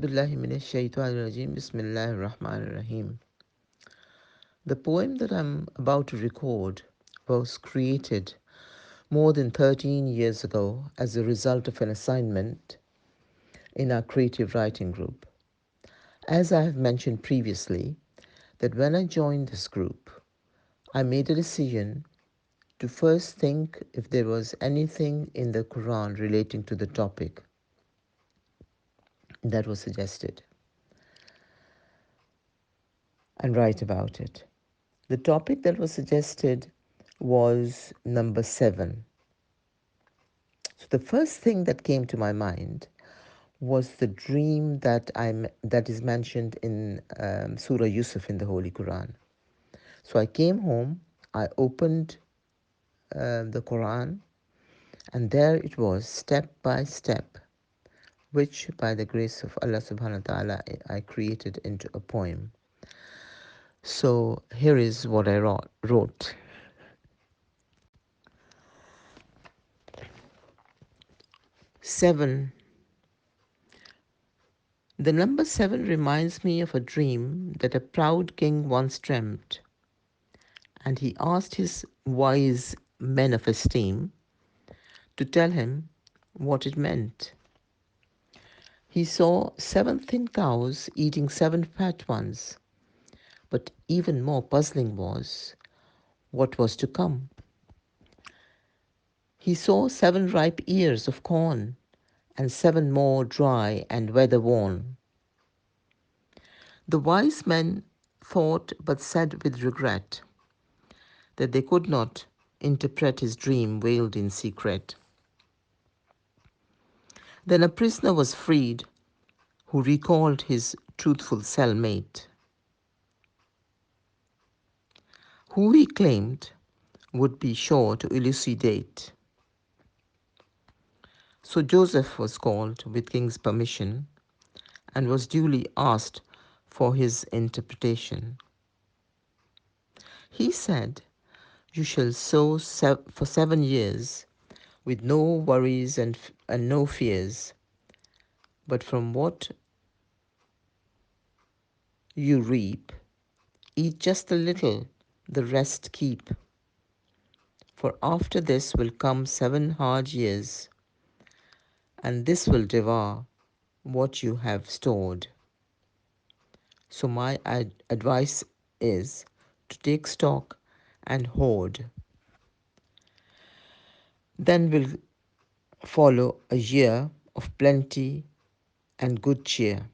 billahi minash shaitanir rajim. Bismillahir Rahmanir Rahim. The poem that I'm about to record was created more than 13 years ago as a result of an assignment in our creative writing group. As I have mentioned previously, that when I joined this group, I made a decision to first think if there was anything in the Quran relating to the topic that was suggested and write about it. The topic that was suggested was number 7. So the first thing that came to my mind was the dream that is mentioned in Surah Yusuf in the Holy Quran. So I came home, I opened the Quran, and there it was, step by step, which by the grace of Allah subhanahu wa ta'ala I created into a poem. So here is what I wrote. 7. The number 7 reminds me of a dream that a proud king once dreamt, and he asked his wise men of esteem to tell him what it meant. He saw 7 thin cows eating 7 fat ones, but even more puzzling was what was to come. He saw 7 ripe ears of corn and 7 more dry and weather-worn. The wise men thought but said with regret that they could not interpret his dream veiled in secret. Then a prisoner was freed who recalled his truthful cellmate, who he claimed would be sure to elucidate. So Joseph was called with king's permission and was duly asked for his interpretation. He said, "You shall sow for 7 years with no worries and no fears, but from what you reap, eat just a little, the rest keep. For after this will come 7 hard years, and this will devour what you have stored. So my advice is to take stock and hoard. Then will follow a year of plenty and good cheer."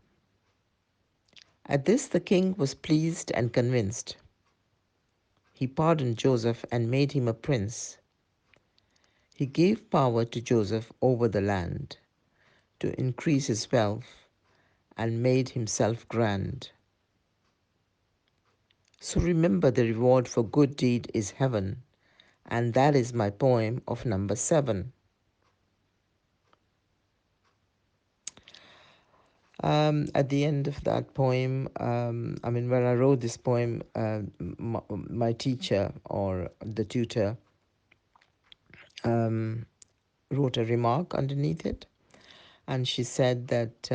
At this the king was pleased and convinced. He pardoned Joseph and made him a prince. He gave power to Joseph over the land to increase his wealth and made himself grand. So remember, the reward for good deed is heaven, and that is my poem of number 7. At the end of that poem, when I wrote this poem, my teacher or the tutor wrote a remark underneath it, and she said that,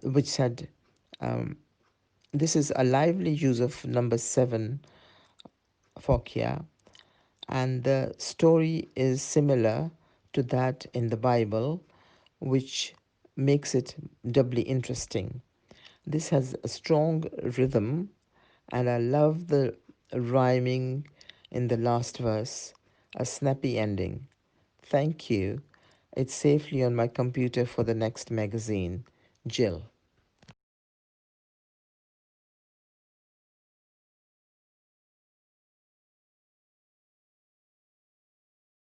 which said, this is a lively use of number 7, Foqia, and the story is similar to that in the Bible, which makes it doubly interesting. This has a strong rhythm, and I love the rhyming in the last verse, a snappy ending. Thank you. It's safely on my computer for the next magazine. Jill.